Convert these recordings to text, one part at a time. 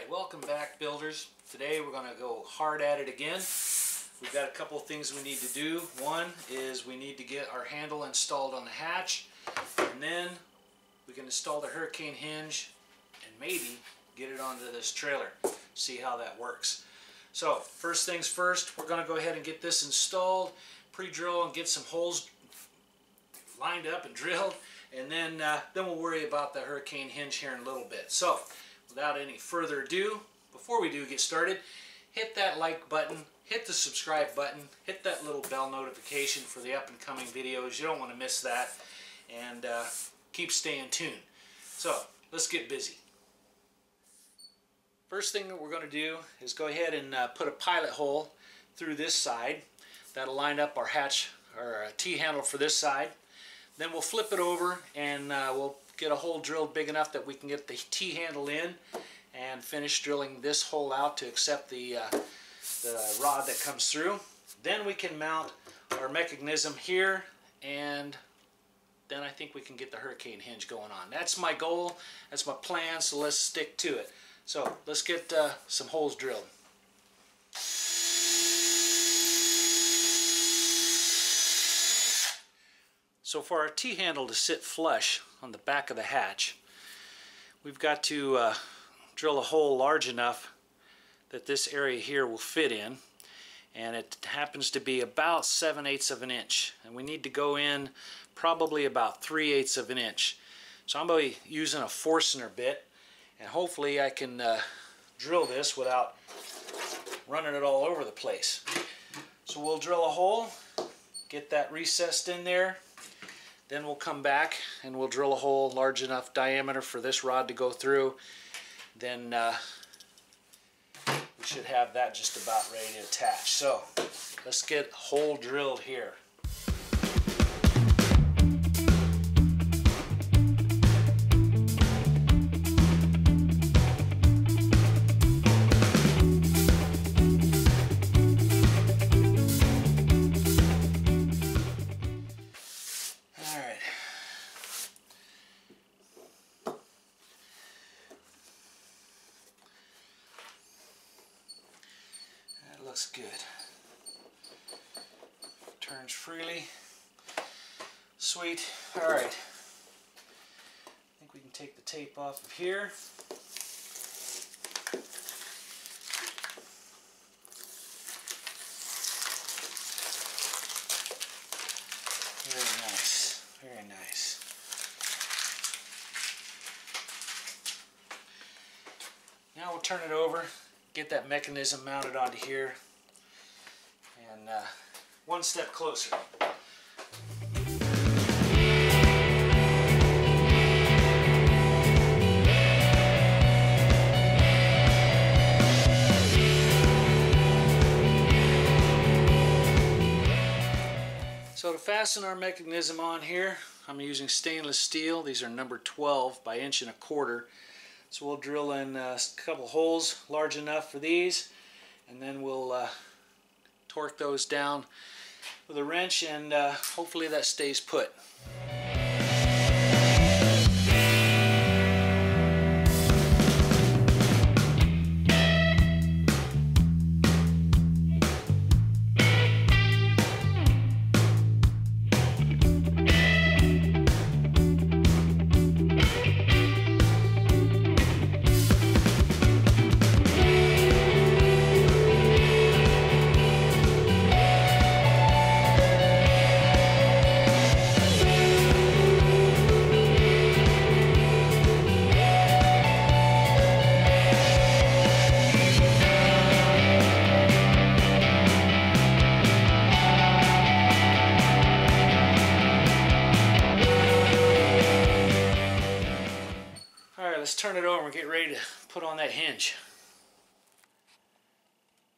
Alright, welcome back, builders. Today we're going to go hard at it again. We've got a couple of things we need to do. One is we need to get our handle installed on the hatch, and then we can install the hurricane hinge and maybe get it onto this trailer. See how that works. So first things first, we're going to go ahead and get this installed, pre-drill and get some holes lined up and drilled, and then we'll worry about the hurricane hinge here in a little bit. So without any further ado, before we do get started, hit that like button, hit the subscribe button, hit that little bell notification for the up and coming videos. You don't want to miss that, and keep staying tuned. So let's get busy. First thing that we're going to do is go ahead and put a pilot hole through this side. That'll line up our hatch or T-handle for this side. Then we'll flip it over and we'll get a hole drilled big enough that we can get the T-handle in and finish drilling this hole out to accept the rod that comes through. Then we can mount our mechanism here, and then I think we can get the hurricane hinge going on. That's my goal, that's my plan, so let's stick to it. So let's get some holes drilled. So for our T-handle to sit flush on the back of the hatch, we've got to drill a hole large enough that this area here will fit in, and it happens to be about 7/8 of an inch, and we need to go in probably about 3/8 of an inch. So I'm going to be using a Forstner bit, and hopefully I can drill this without running it all over the place. So we'll drill a hole, get that recessed in there. Then we'll come back and we'll drill a hole large enough diameter for this rod to go through. Then we should have that just about ready to attach. So let's get a hole drilled here. Looks good. Turns freely. Sweet. Alright. I think we can take the tape off of here. Very nice. Very nice. Now we'll turn it over. Get that mechanism mounted onto here, and one step closer. So to fasten our mechanism on here, I'm using stainless steel. These are number 12 by 1¼ inch. So we'll drill in a couple holes large enough for these, and then we'll torque those down with a wrench, and hopefully that stays put. Let's turn it over and get ready to put on that hinge.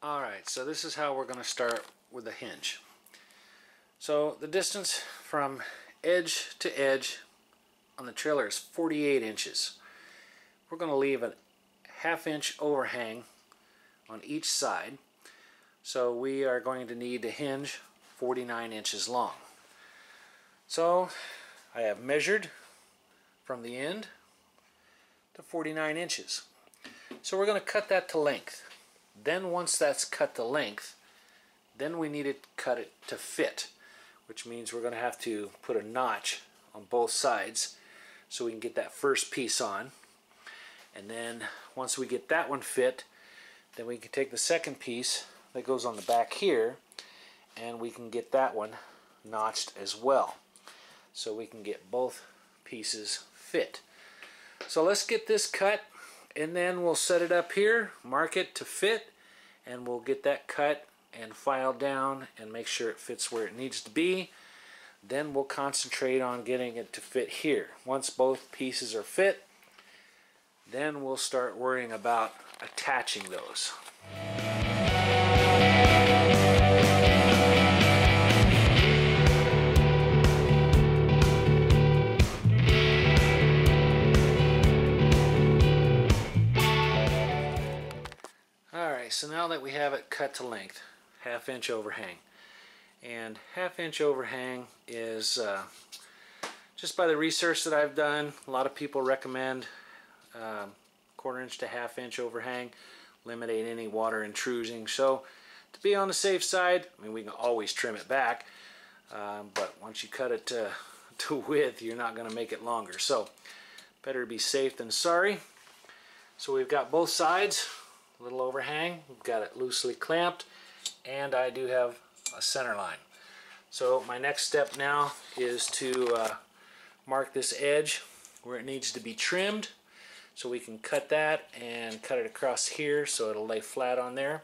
Alright, so this is how we're going to start with the hinge. So the distance from edge to edge on the trailer is 48 inches. We're going to leave a 1/2 inch overhang on each side. So we are going to need a hinge 49 inches long. So I have measured from the end to 49 inches. So we're going to cut that to length. Then once that's cut to length, then we need to cut it to fit, which means we're going to have to put a notch on both sides so we can get that first piece on. And then once we get that one fit, then we can take the second piece that goes on the back here and we can get that one notched as well, so we can get both pieces fit. So let's get this cut, and then we'll set it up here, mark it to fit, and we'll get that cut and filed down and make sure it fits where it needs to be. Then we'll concentrate on getting it to fit here. Once both pieces are fit, then we'll start worrying about attaching those. Alright, so now that we have it cut to length, 1/2 inch overhang. And 1/2 inch overhang is, just by the research that I've done, a lot of people recommend 1/4 inch to 1/2 inch overhang, eliminate any water intruding. So to be on the safe side, I mean, we can always trim it back, but once you cut it to width, you're not going to make it longer. So better be safe than sorry. So we've got both sides, a little overhang, we've got it loosely clamped, and I do have a center line. So my next step now is to mark this edge where it needs to be trimmed, so we can cut that and cut it across here so it'll lay flat on there.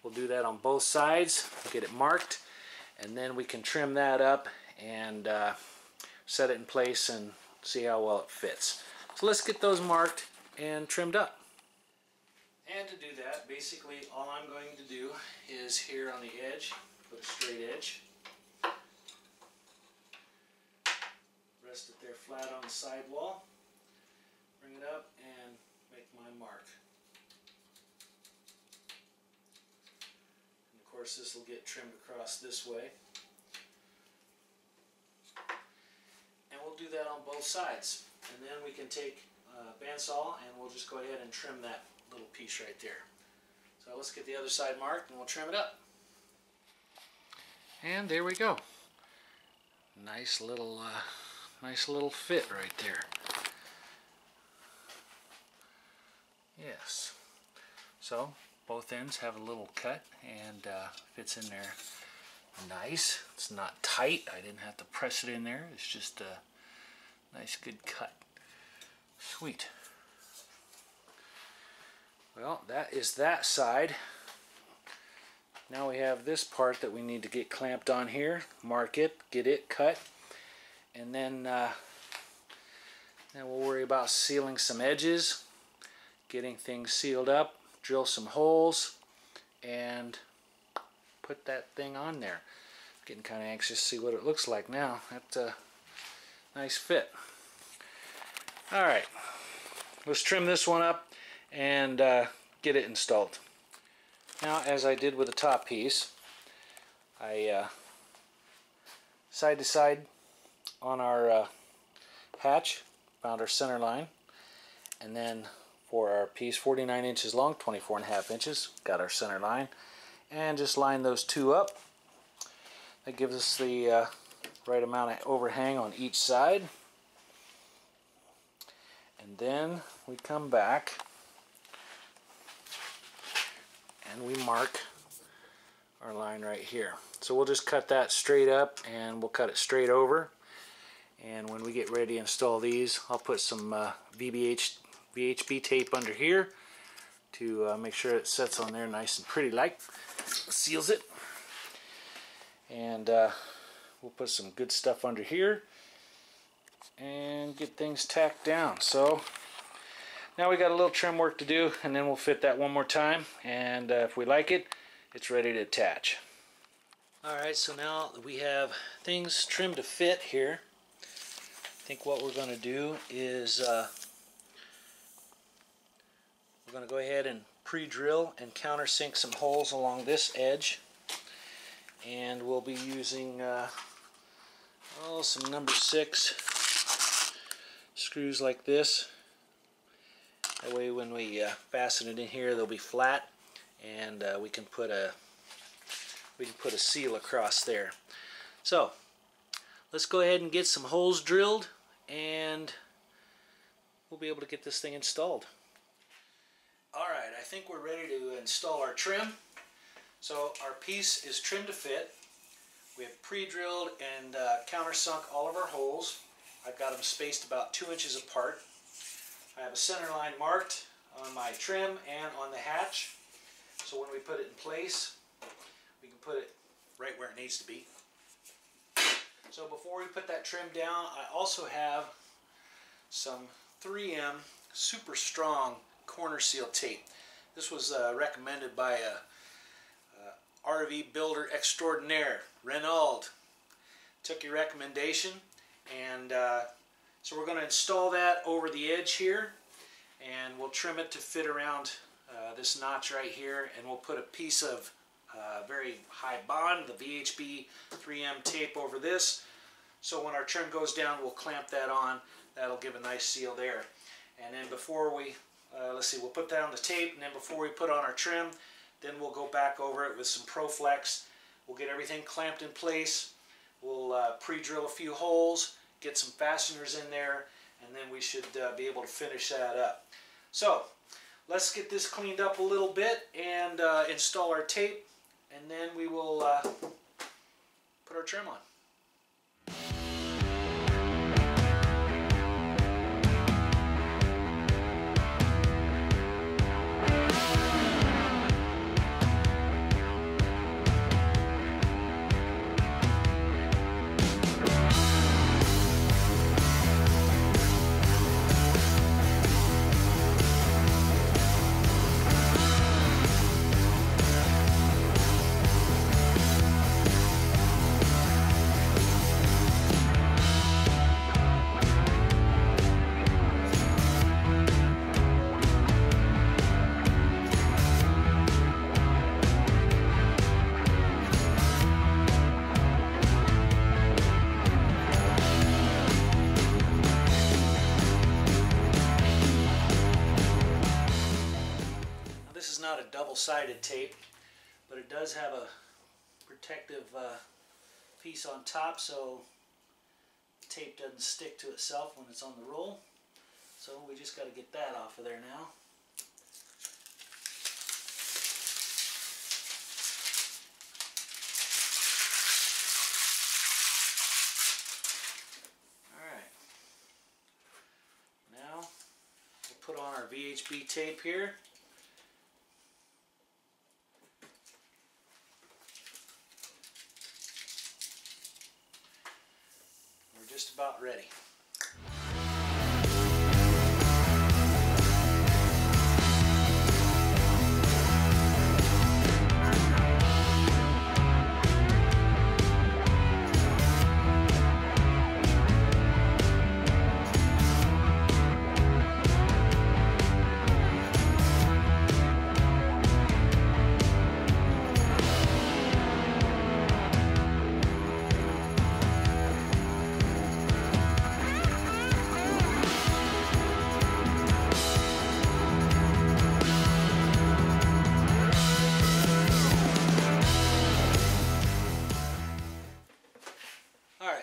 We'll do that on both sides, get it marked, and then we can trim that up and set it in place and see how well it fits. So let's get those marked and trimmed up. And to do that, basically all I'm going to do is here on the edge, put a straight edge, rest it there flat on the sidewall, bring it up and make my mark. And of course this will get trimmed across this way. And we'll do that on both sides. And then we can take a bandsaw and we'll just go ahead and trim that little piece right there. So let's get the other side marked and we'll trim it up. And there we go. Nice little fit right there. Yes. So both ends have a little cut and fits in there nice. It's not tight. I didn't have to press it in there. It's just a nice good cut. Sweet. Well, that is that side. Now we have this part that we need to get clamped on here, mark it, get it cut, and then we'll worry about sealing some edges, getting things sealed up, drill some holes, and put that thing on there. Getting kind of anxious to see what it looks like now. That's a nice fit. Alright, let's trim this one up and get it installed. Now, as I did with the top piece, I side to side on our hatch found our center line, and then for our piece 49 inches long, 24.5 inches, got our center line, and just line those two up. That gives us the right amount of overhang on each side. And then we come back and we mark our line right here. So we'll just cut that straight up and we'll cut it straight over. And when we get ready to install these, I'll put some VHB tape under here to make sure it sets on there nice and pretty like. Seals it. And we'll put some good stuff under here and get things tacked down. So now we got a little trim work to do, and then we'll fit that one more time, and if we like it, it's ready to attach. Alright, so now that we have things trimmed to fit here, I think what we're going to do is we're going to go ahead and pre-drill and countersink some holes along this edge, and we'll be using some number 6 screws like this, That way when we fasten it in here, they'll be flat, and we can put a seal across there. So let's go ahead and get some holes drilled, and we'll be able to get this thing installed. Alright, I think we're ready to install our trim. So our piece is trimmed to fit. We have pre-drilled and countersunk all of our holes. I've got them spaced about 2 inches apart. I have a center line marked on my trim and on the hatch. So when we put it in place, we can put it right where it needs to be. So before we put that trim down, I also have some 3M super strong corner seal tape. This was recommended by a RV builder extraordinaire, Renaud. Took your recommendation, and so we're going to install that over the edge here, and we'll trim it to fit around this notch right here, and we'll put a piece of very high bond, the VHB 3M tape over this, so when our trim goes down, we'll clamp that on. That'll give a nice seal there. And then before we, we'll put that on the tape, and then before we put on our trim, then we'll go back over it with some ProFlex. We'll get everything clamped in place. We'll pre-drill a few holes, get some fasteners in there, and then we should be able to finish that up. So let's get this cleaned up a little bit and install our tape, and then we will put our trim on. Not a double-sided tape, but it does have a protective piece on top, so the tape doesn't stick to itself when it's on the roll. So we just got to get that off of there now. Alright, now we'll put on our VHB tape here. Just about ready.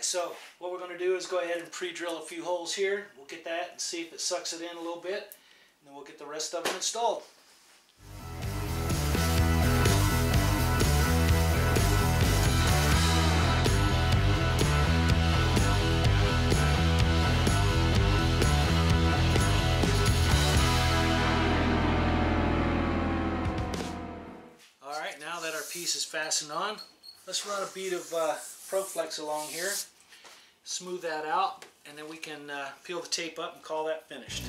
So what we're going to do is go ahead and pre-drill a few holes here. We'll get that and see if it sucks it in a little bit, and then we'll get the rest of them installed. Alright, now that our piece is fastened on, let's run a bead of ProFlex along here, smooth that out, and then we can peel the tape up and call that finished.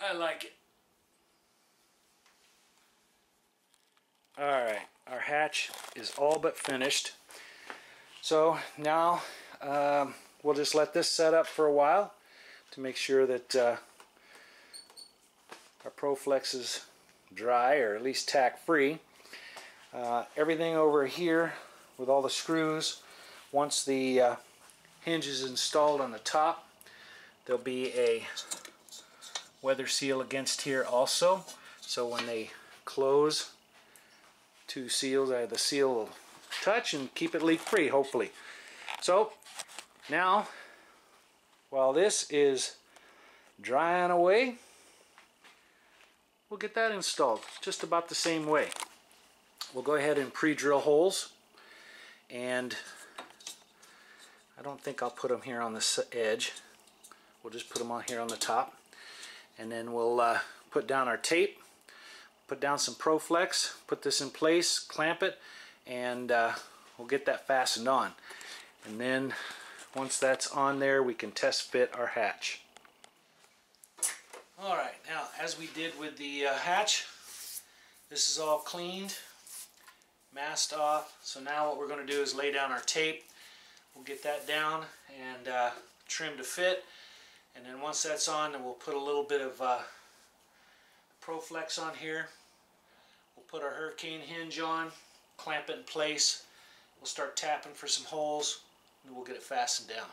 I like it. Alright, our hatch is all but finished. So now we'll just let this set up for a while to make sure that our ProFlex is dry, or at least tack free. Everything over here with all the screws, once the hinge is installed on the top, there'll be a weather seal against here also, so when they close, two seals, the seal will touch and keep it leak free, hopefully. So now, while this is drying away, we'll get that installed just about the same way. We'll go ahead and pre-drill holes, and I don't think I'll put them here on the edge. We'll just put them on here on the top, and then we'll put down our tape, put down some ProFlex, put this in place, clamp it, and we'll get that fastened on. And then once that's on there, we can test fit our hatch. Alright, now as we did with the hatch, this is all cleaned, masked off. So now what we're going to do is lay down our tape. We'll get that down and trim to fit. And then once that's on, then we'll put a little bit of ProFlex on here. We'll put our hurricane hinge on, clamp it in place. We'll start tapping for some holes, and we'll get it fastened down.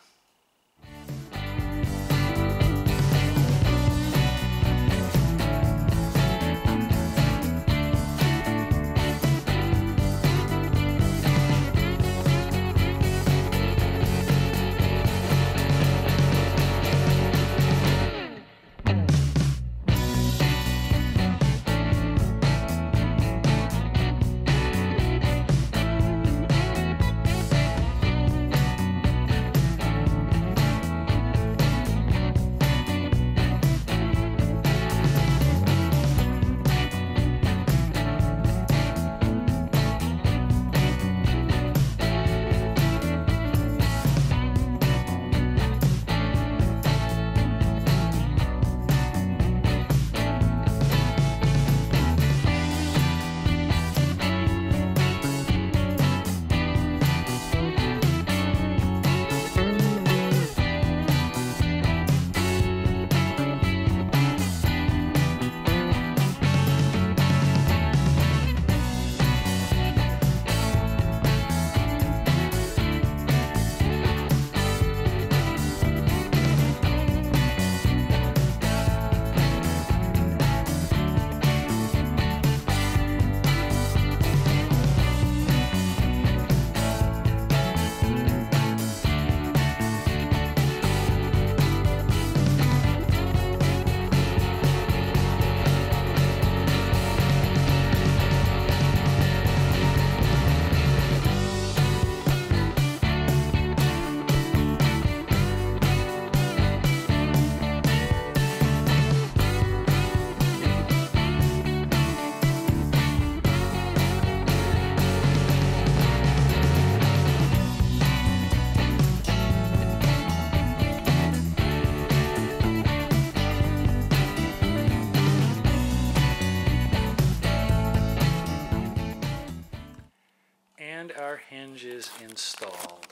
Our hinge is installed.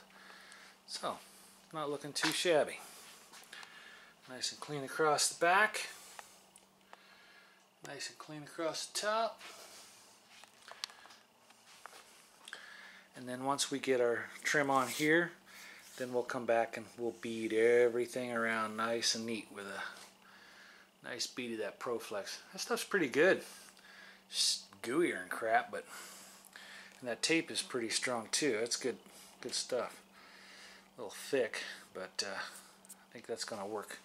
So, not looking too shabby. Nice and clean across the back. Nice and clean across the top. And then once we get our trim on here, then we'll come back and we'll bead everything around nice and neat with a nice bead of that ProFlex. That stuff's pretty good. Just gooier and crap, but and that tape is pretty strong too. That's good stuff. A little thick, but I think that's going to work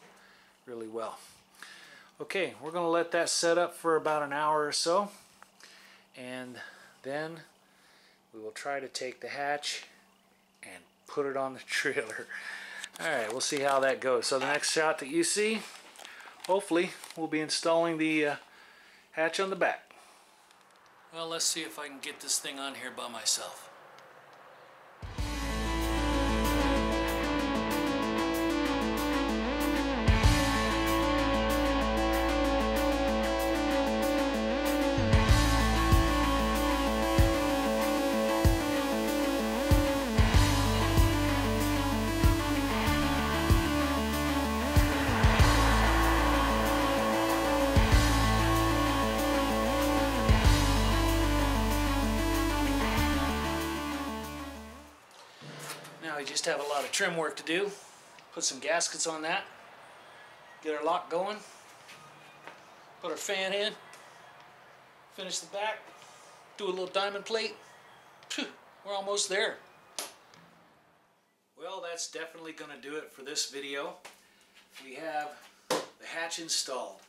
really well. Okay, we're going to let that set up for about an hour or so, and then we will try to take the hatch and put it on the trailer. Alright, we'll see how that goes. So the next shot that you see, hopefully, we'll be installing the hatch on the back. Well, let's see if I can get this thing on here by myself. we just have a lot of trim work to do. Put some gaskets on that. Get our lock going. Put our fan in. Finish the back. Do a little diamond plate. Phew, we're almost there. Well, that's definitely going to do it for this video. We have the hatch installed.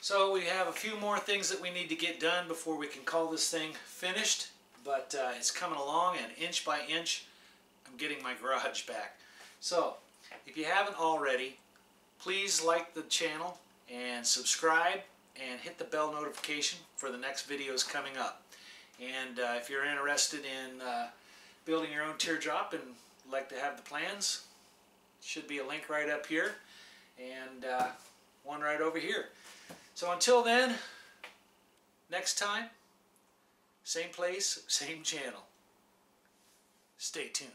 So we have a few more things that we need to get done before we can call this thing finished. But it's coming along, and inch by inch, I'm getting my garage back. So, if you haven't already, please like the channel and subscribe and hit the bell notification for the next videos coming up. And if you're interested in building your own teardrop and like to have the plans, should be a link right up here and one right over here. So until then, next time, same place, same channel. Stay tuned.